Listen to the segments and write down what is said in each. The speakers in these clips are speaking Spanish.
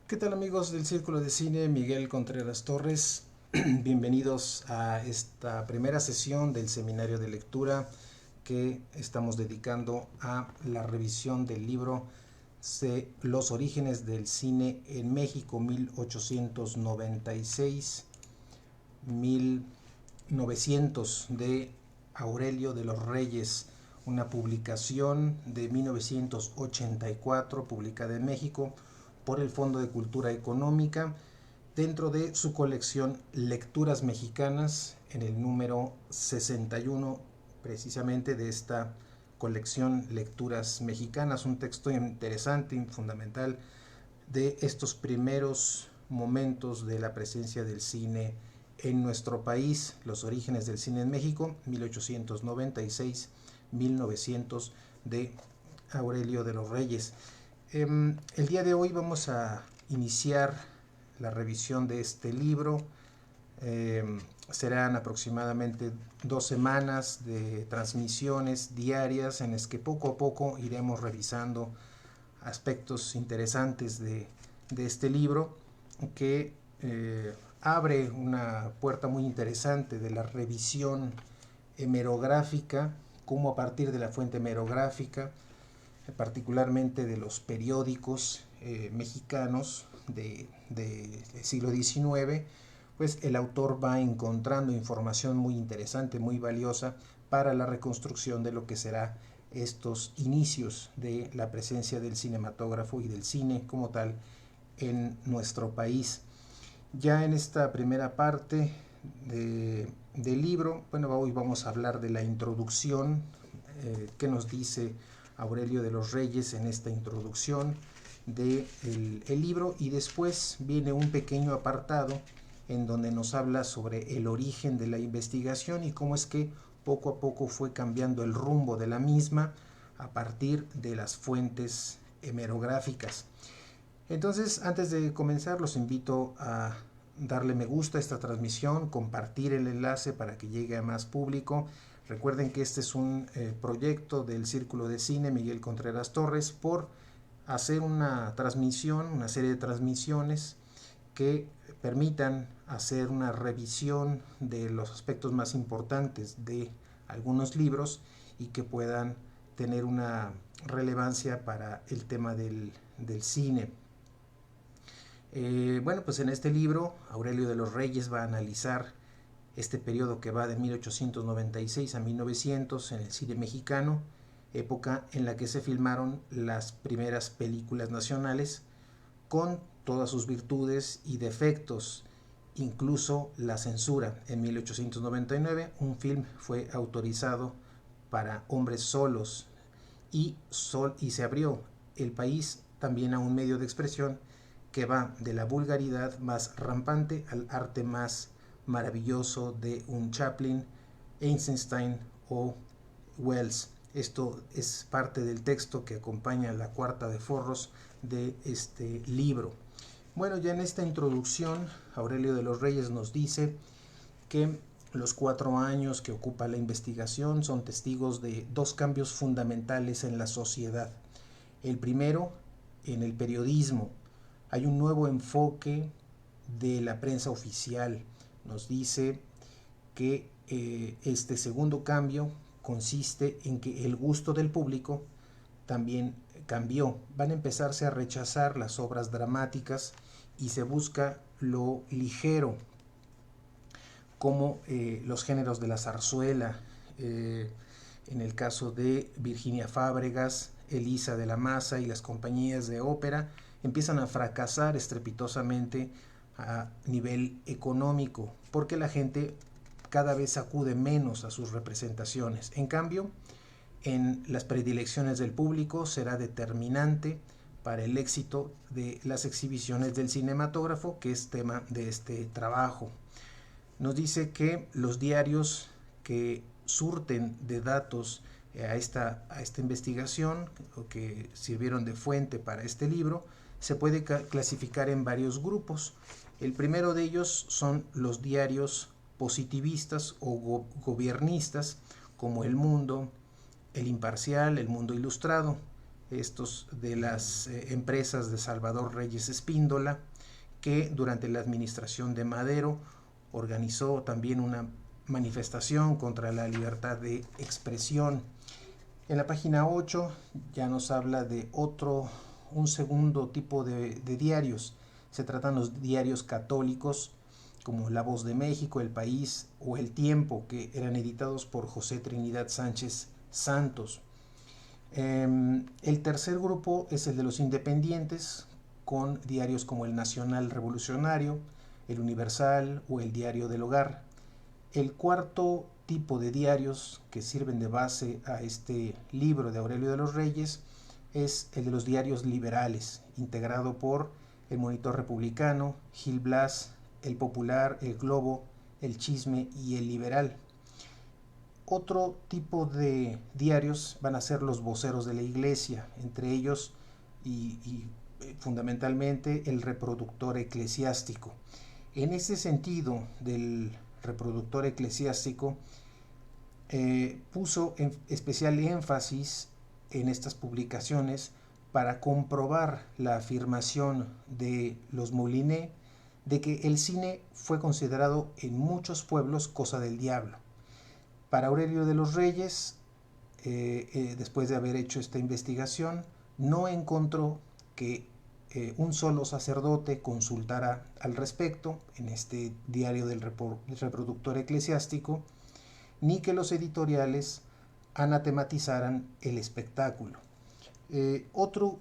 ¿Qué tal amigos del Círculo de Cine? Miguel Contreras Torres. Bienvenidos a esta primera sesión del seminario de lectura que estamos dedicando a la revisión del libro Los orígenes del cine en México 1896-1900 de Aurelio de los Reyes, una publicación de 1984 publicada en México por el Fondo de Cultura Económica dentro de su colección Lecturas Mexicanas en el número 61 precisamente de esta colección Lecturas Mexicanas, un texto interesante y fundamental de estos primeros momentos de la presencia del cine en nuestro país, los orígenes del cine en México, 1896-1900 de Aurelio de los Reyes. El día de hoy vamos a iniciar la revisión de este libro. Serán aproximadamente 2 semanas de transmisiones diarias en las que poco a poco iremos revisando aspectos interesantes de este libro que abre una puerta muy interesante de la revisión hemerográfica, cómo a partir de la fuente hemerográfica, particularmente de los periódicos mexicanos del siglo XIX, pues el autor va encontrando información muy interesante, muy valiosa para la reconstrucción de lo que será estos inicios de la presencia del cinematógrafo y del cine como tal en nuestro país. Ya en esta primera parte del libro, bueno, hoy vamos a hablar de la introducción, que nos dice Aurelio de los Reyes en esta introducción del libro, y después viene un pequeño apartado en donde nos habla sobre el origen de la investigación y cómo es que poco a poco fue cambiando el rumbo de la misma a partir de las fuentes hemerográficas. Entonces, antes de comenzar, los invito a darle me gusta a esta transmisión, compartir el enlace para que llegue a más público. Recuerden que este es un proyecto del Círculo de Cine Miguel Contreras Torres por hacer una transmisión, una serie de transmisiones que permitan hacer una revisión de los aspectos más importantes de algunos libros y que puedan tener una relevancia para el tema del cine. Bueno, pues en este libro Aurelio de los Reyes va a analizar este periodo que va de 1896 a 1900 en el cine mexicano, época en la que se filmaron las primeras películas nacionales con todas sus virtudes y defectos, incluso la censura. En 1899 un film fue autorizado para hombres solos y se abrió el país también a un medio de expresión que va de la vulgaridad más rampante al arte más maravilloso de un Chaplin, Eisenstein o Wells. Esto es parte del texto que acompaña la cuarta de forros de este libro. Bueno, ya en esta introducción, Aurelio de los Reyes nos dice que los 4 años que ocupa la investigación son testigos de dos cambios fundamentales en la sociedad. El primero, en el periodismo. Hay un nuevo enfoque de la prensa oficial. Nos dice que este segundo cambio consiste en que el gusto del público también cambió. Van a empezarse a rechazar las obras dramáticas y se busca lo ligero, como los géneros de la zarzuela, en el caso de Virginia Fábregas, Elisa de la Maza y las compañías de ópera, empiezan a fracasar estrepitosamente a nivel económico, porque la gente cada vez acude menos a sus representaciones. En cambio, en las predilecciones del público será determinante para el éxito de las exhibiciones del cinematógrafo, que es tema de este trabajo. Nos dice que los diarios que surten de datos a esta investigación o que sirvieron de fuente para este libro se puede clasificar en varios grupos. El primero de ellos son los diarios positivistas o gobiernistas, como El Mundo, El Imparcial, El Mundo Ilustrado. estos de las empresas de Salvador Reyes Espíndola, que durante la administración de Madero organizó también una manifestación contra la libertad de expresión. En la página 8 ya nos habla de un segundo tipo de diarios. Se tratan los diarios católicos como La Voz de México, El País o El Tiempo, que eran editados por José Trinidad Sánchez Santos. El tercer grupo es el de los independientes, con diarios como El Nacional Revolucionario, El Universal o El Diario del Hogar. El cuarto tipo de diarios que sirven de base a este libro de Aurelio de los Reyes es el de los diarios liberales, integrado por El Monitor Republicano, Gil Blas, El Popular, El Globo, El Chisme y El Liberal. Otro tipo de diarios van a ser los voceros de la Iglesia, entre ellos y fundamentalmente el Reproductor Eclesiástico. En ese sentido del Reproductor Eclesiástico, puso especial énfasis en estas publicaciones para comprobar la afirmación de los Moulinet de que el cine fue considerado en muchos pueblos cosa del diablo. Para Aurelio de los Reyes, después de haber hecho esta investigación, no encontró que un solo sacerdote consultara al respecto en este diario del Reproductor Eclesiástico, ni que los editoriales anatematizaran el espectáculo. Otro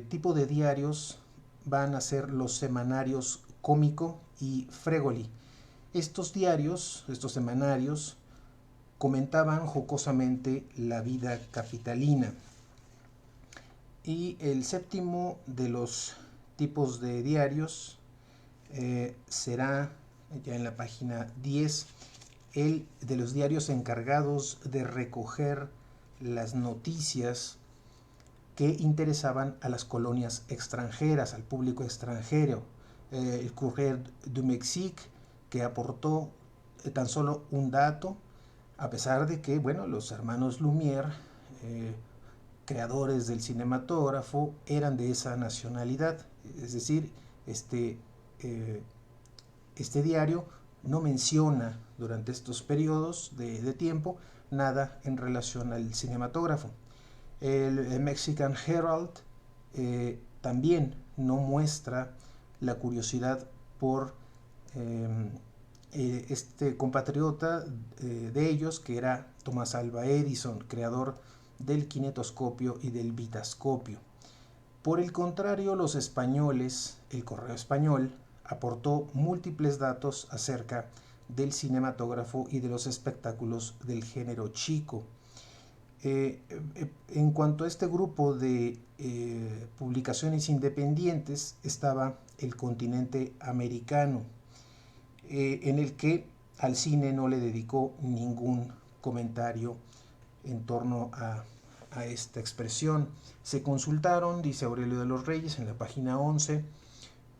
tipo de diarios van a ser los semanarios Cómico y Fregoli. Estos diarios, estos semanarios, comentaban jocosamente la vida capitalina. Y el séptimo de los tipos de diarios será, ya en la página 10, el de los diarios encargados de recoger las noticias que interesaban a las colonias extranjeras, al público extranjero. El Courrier du Mexique, que aportó tan solo un dato, a pesar de que, bueno, los hermanos Lumière, creadores del cinematógrafo, eran de esa nacionalidad. Es decir, este diario no menciona durante estos periodos de tiempo nada en relación al cinematógrafo. El Mexican Herald también no muestra la curiosidad por este compatriota de ellos, que era Thomas Alva Edison, creador del kinetoscopio y del vitascopio. Por el contrario, los españoles, el Correo Español, aportó múltiples datos acerca del cinematógrafo y de los espectáculos del género chico. En cuanto a este grupo de publicaciones independientes, estaba El Continente Americano, en el que al cine no le dedicó ningún comentario en torno a esta expresión. Se consultaron, dice Aurelio de los Reyes en la página 11,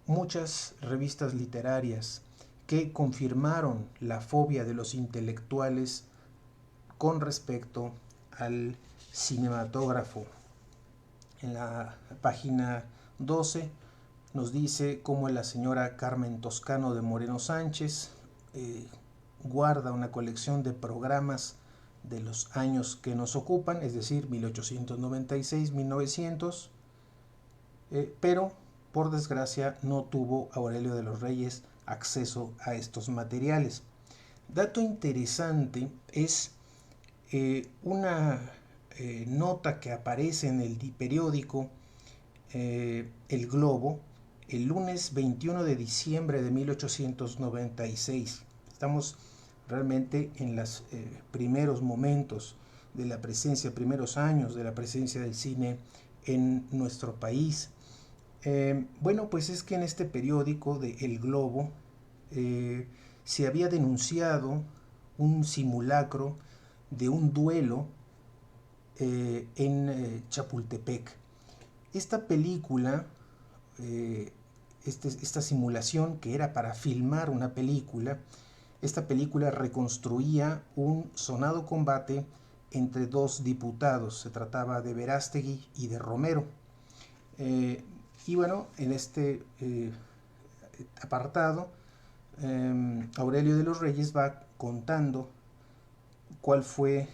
muchas revistas literarias que confirmaron la fobia de los intelectuales con respecto al cinematógrafo. En la página 12 nos dice cómo la señora Carmen Toscano de Moreno Sánchez guarda una colección de programas de los años que nos ocupan, es decir, 1896-1900, pero por desgracia no tuvo Aurelio de los Reyes acceso a estos materiales. Dato interesante es una nota que aparece en el periódico El Globo el lunes 21 de diciembre de 1896. Estamos realmente en los primeros momentos de la presencia, primeros años de la presencia del cine en nuestro país. Bueno, pues es que en este periódico de El Globo se había denunciado un simulacro de un duelo en Chapultepec. Esta película, esta simulación que era para filmar una película, esta película reconstruía un sonado combate entre dos diputados. Se trataba de Verástegui y de Romero. Y bueno, en este apartado, Aurelio de los Reyes va contando cuál fue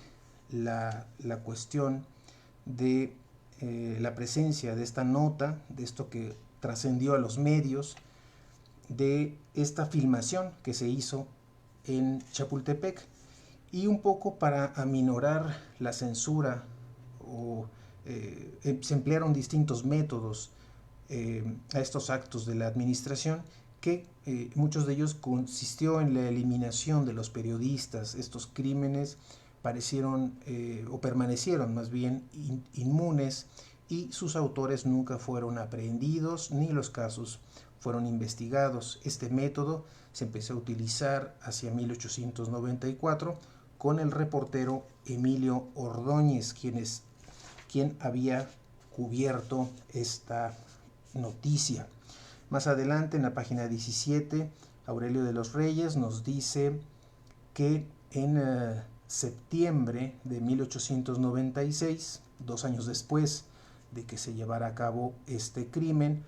la cuestión de la presencia de esta nota, de esto que trascendió a los medios, de esta filmación que se hizo en Chapultepec, y un poco para aminorar la censura, se emplearon distintos métodos a estos actos de la administración, que muchos de ellos consistió en la eliminación de los periodistas. Estos crímenes parecieron o permanecieron más bien inmunes, y sus autores nunca fueron aprehendidos ni los casos fueron investigados. Este método se empezó a utilizar hacia 1894 con el reportero Emilio Ordóñez, quien había cubierto esta noticia. Más adelante, en la página 17, Aurelio de los Reyes nos dice que en septiembre de 1896, 2 años después de que se llevara a cabo este crimen,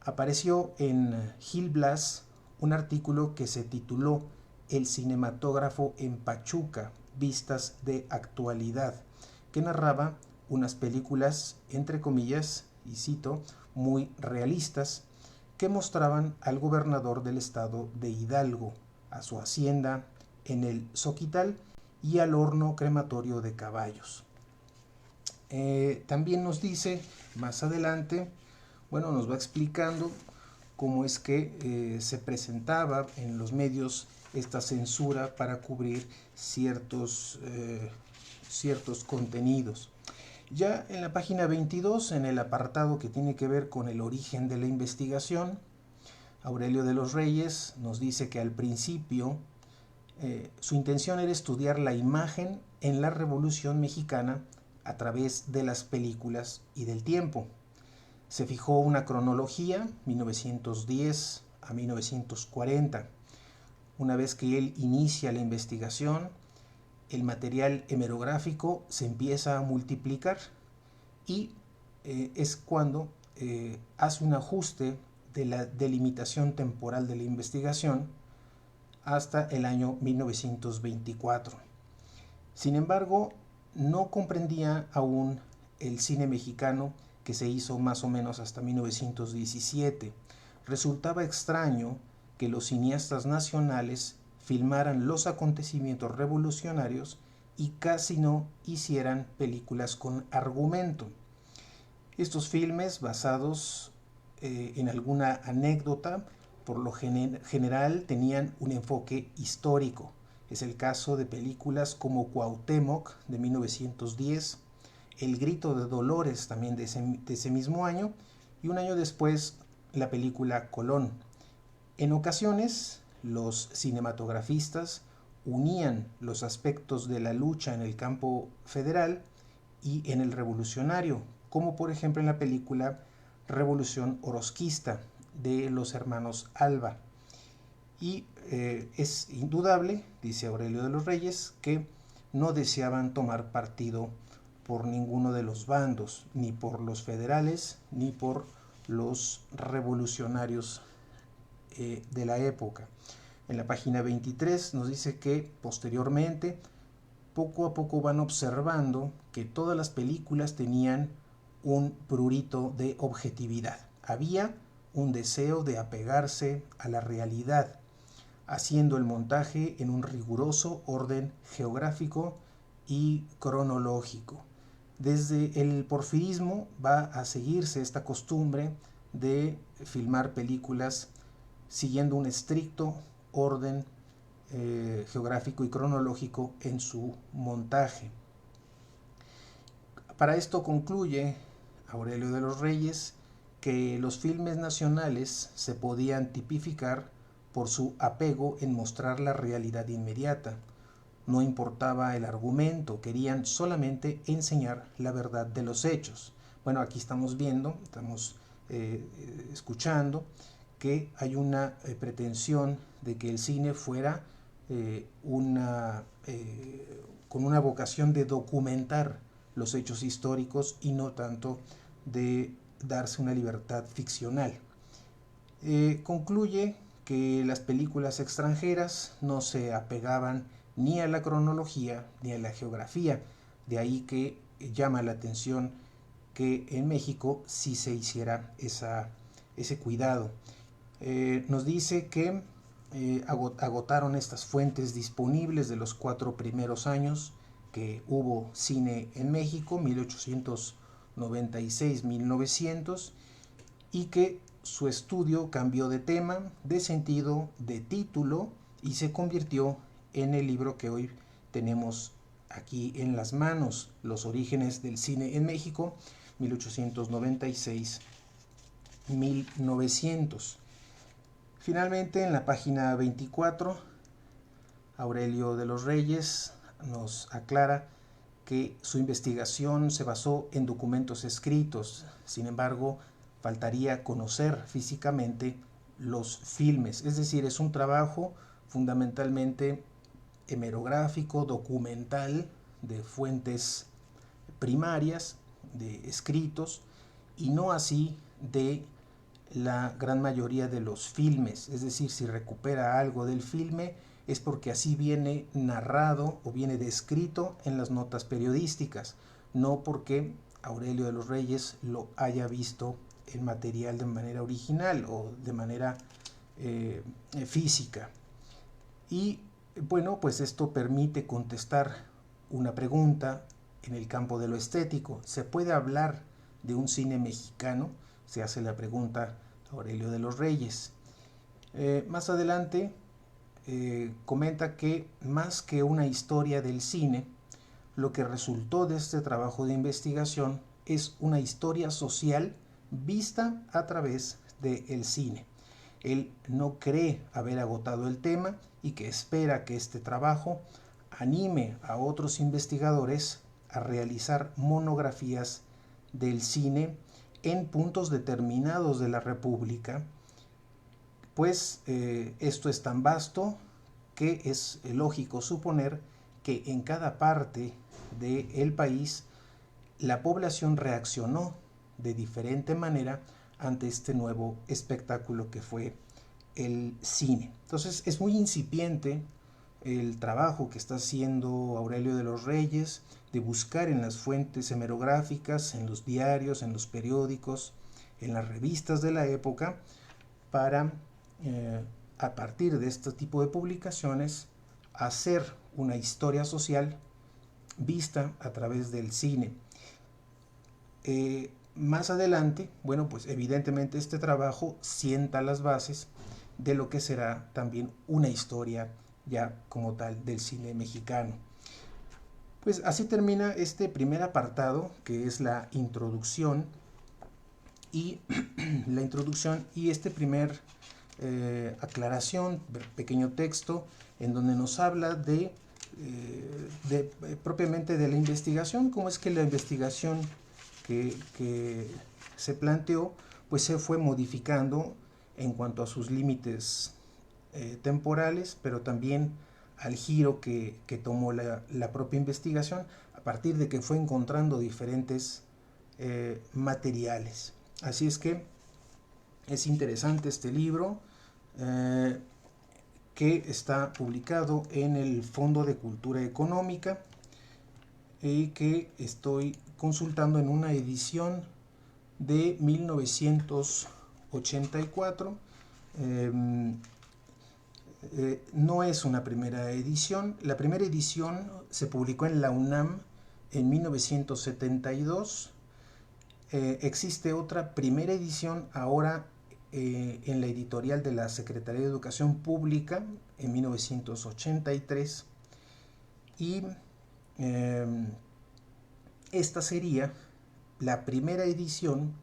apareció en Gil Blas un artículo que se tituló El cinematógrafo en Pachuca, vistas de actualidad, que narraba unas películas, entre comillas, y cito, muy realistas, que mostraban al gobernador del estado de Hidalgo, a su hacienda en el Soquital y al horno crematorio de caballos. También nos dice más adelante, bueno, nos va explicando cómo es que se presentaba en los medios esta censura para cubrir ciertos contenidos. Ya en la página 22, en el apartado que tiene que ver con el origen de la investigación, Aurelio de los Reyes nos dice que al principio su intención era estudiar la imagen en la Revolución Mexicana a través de las películas y del tiempo. Se fijó una cronología, 1910 a 1940. Una vez que él inicia la investigación, el material hemerográfico se empieza a multiplicar, y es cuando hace un ajuste de la delimitación temporal de la investigación hasta el año 1924. Sin embargo, no comprendía aún el cine mexicano, que se hizo más o menos hasta 1917. Resultaba extraño que los cineastas nacionales filmaran los acontecimientos revolucionarios y casi no hicieran películas con argumento. Estos filmes, basados en alguna anécdota, por lo general tenían un enfoque histórico. Es el caso de películas como Cuauhtémoc, de 1910, El grito de Dolores, también de ese mismo año, y un año después la película Colón. En ocasiones, los cinematografistas unían los aspectos de la lucha en el campo federal y en el revolucionario, como por ejemplo en la película Revolución Orosquista, de los hermanos Alba. Y es indudable, dice Aurelio de los Reyes, que no deseaban tomar partido por ninguno de los bandos, ni por los federales, ni por los revolucionarios de la época. En la página 23 nos dice que posteriormente, poco a poco van observando que todas las películas tenían un prurito de objetividad. Había un deseo de apegarse a la realidad, haciendo el montaje en un riguroso orden geográfico y cronológico. Desde el porfirismo va a seguirse esta costumbre de filmar películas siguiendo un estricto orden geográfico y cronológico en su montaje. Para esto concluye Aurelio de los Reyes que los filmes nacionales se podían tipificar por su apego en mostrar la realidad inmediata. No importaba el argumento, querían solamente enseñar la verdad de los hechos. Bueno, aquí estamos viendo, estamos escuchando que hay una pretensión de que el cine fuera con una vocación de documentar los hechos históricos y no tanto de darse una libertad ficcional. Concluye que las películas extranjeras no se apegaban ni a la cronología ni a la geografía, de ahí que llama la atención que en México sí se hiciera ese cuidado. Nos dice que agotaron estas fuentes disponibles de los 4 primeros años que hubo cine en México, 1896-1900, y que su estudio cambió de tema, de sentido, de título, y se convirtió en el libro que hoy tenemos aquí en las manos, Los orígenes del cine en México, 1896-1900. Finalmente, en la página 24, Aurelio de los Reyes nos aclara que su investigación se basó en documentos escritos. Sin embargo, faltaría conocer físicamente los filmes. Es decir, es un trabajo fundamentalmente hemerográfico, documental, de fuentes primarias, de escritos, y no así de la gran mayoría de los filmes. Es decir, si recupera algo del filme es porque así viene narrado o viene descrito en las notas periodísticas, no porque Aurelio de los Reyes lo haya visto el material de manera original o de manera física. Y bueno, pues esto permite contestar una pregunta en el campo de lo estético. ¿Se puede hablar de un cine mexicano? Se hace la pregunta a Aurelio de los Reyes. Más adelante comenta que más que una historia del cine, lo que resultó de este trabajo de investigación es una historia social vista a través del cine. Él no cree haber agotado el tema y que espera que este trabajo anime a otros investigadores a realizar monografías del cine en puntos determinados de la República, pues esto es tan vasto que es lógico suponer que en cada parte del país la población reaccionó de diferente manera ante este nuevo espectáculo que fue el cine. Entonces es muy incipiente el trabajo que está haciendo Aurelio de los Reyes de buscar en las fuentes hemerográficas, en los diarios, en los periódicos, en las revistas de la época, para a partir de este tipo de publicaciones hacer una historia social vista a través del cine. Más adelante, bueno, pues evidentemente este trabajo sienta las bases de lo que será también una historia ya como tal del cine mexicano. Pues así termina este primer apartado, que es la introducción y este primer aclaración, pequeño texto en donde nos habla propiamente de la investigación, cómo es que la investigación que se planteó pues se fue modificando en cuanto a sus límites temporales, pero también al giro que tomó la propia investigación a partir de que fue encontrando diferentes materiales. Así es que es interesante este libro que está publicado en el Fondo de Cultura Económica y que estoy consultando en una edición de 1984. No es una primera edición. La primera edición se publicó en la UNAM en 1972. Existe otra primera edición ahora en la editorial de la Secretaría de Educación Pública en 1983 y esta sería la primera edición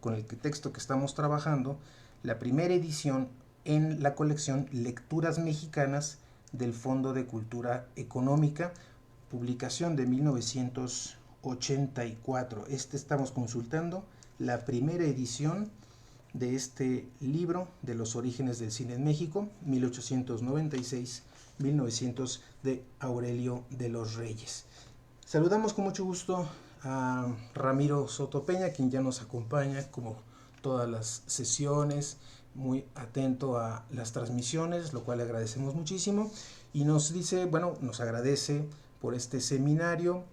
con el texto que estamos trabajando, la primera edición en la colección Lecturas Mexicanas del Fondo de Cultura Económica, publicación de 1984. Estamos consultando la primera edición de este libro de los orígenes del cine en México, 1896 1900 de Aurelio de los Reyes. Saludamos con mucho gusto a Ramiro Soto Peña, quien ya nos acompaña como todas las sesiones, muy atento a las transmisiones, lo cual le agradecemos muchísimo, y nos dice, bueno, nos agradece por este seminario,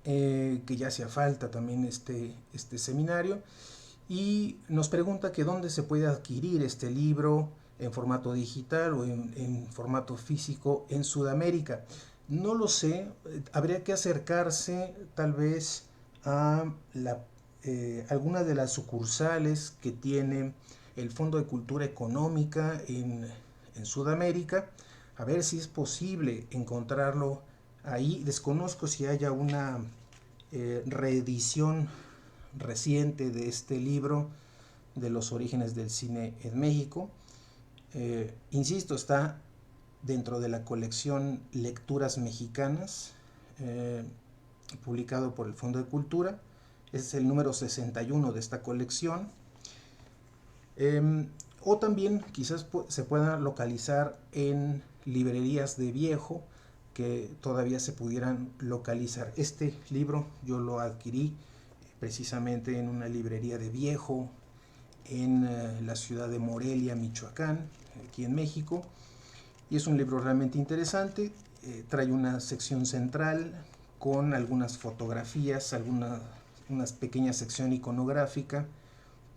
que ya hacía falta también este seminario, y nos pregunta que dónde se puede adquirir este libro en formato digital o en formato físico en Sudamérica. No lo sé, habría que acercarse tal vez a alguna de las sucursales que tiene el Fondo de Cultura Económica en Sudamérica, a ver si es posible encontrarlo ahí. Desconozco si haya una reedición reciente de este libro de los orígenes del cine en México. Insisto, está dentro de la colección Lecturas Mexicanas, publicado por el Fondo de Cultura. Es el número 61 de esta colección. O también quizás se pueda localizar en librerías de viejo que todavía se pudieran localizar. Este libro yo lo adquirí precisamente en una librería de viejo en la ciudad de Morelia, Michoacán, aquí en México, y es un libro realmente interesante. Trae una sección central con algunas fotografías, una pequeña sección iconográfica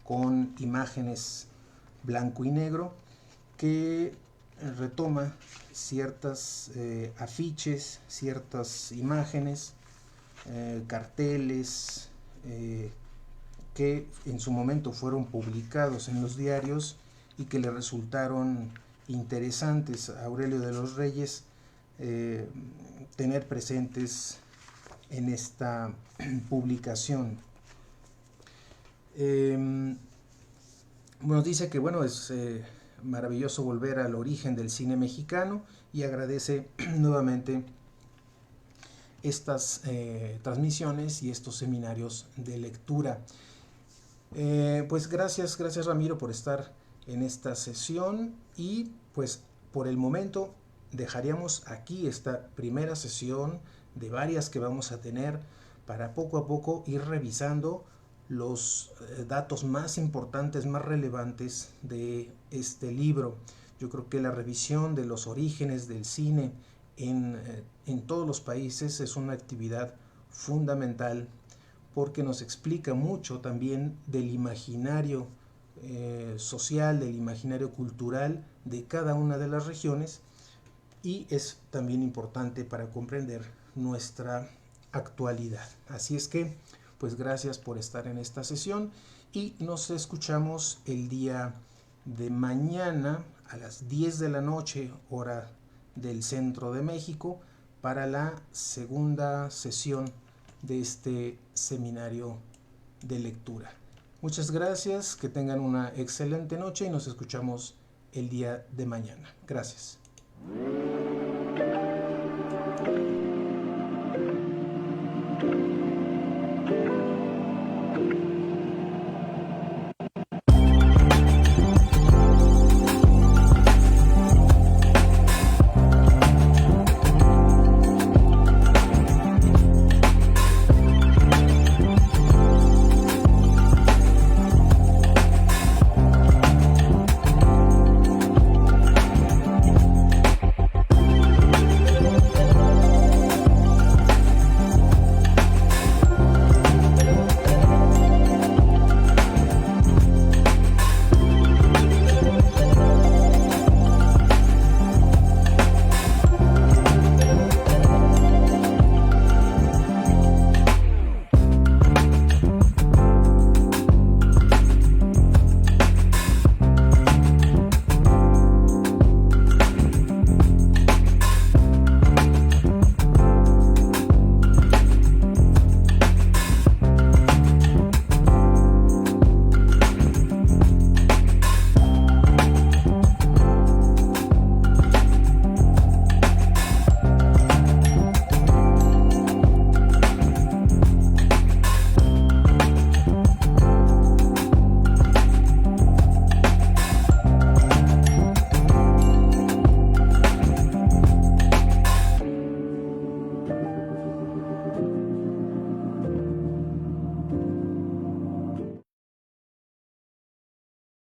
con imágenes blanco y negro que retoma ciertas afiches, ciertas imágenes, carteles que en su momento fueron publicados en los diarios y que le resultaron interesantes a Aurelio de los Reyes tener presentes en esta publicación. Nos dice que bueno, es maravilloso volver al origen del cine mexicano, y agradece nuevamente estas transmisiones y estos seminarios de lectura. Pues gracias Ramiro por estar en esta sesión, y pues por el momento dejaríamos aquí esta primera sesión de varias que vamos a tener para poco a poco ir revisando los datos más importantes, más relevantes de este libro. Yo creo que la revisión de los orígenes del cine en todos los países es una actividad fundamental, porque nos explica mucho también del imaginario social, del imaginario cultural de cada una de las regiones, y es también importante para comprender nuestra actualidad. Así es que, pues gracias por estar en esta sesión, y nos escuchamos el día de mañana a las 10 de la noche, hora del centro de México, para la segunda sesión de este seminario de lectura. Muchas gracias, que tengan una excelente noche y nos escuchamos el día de mañana. Gracias.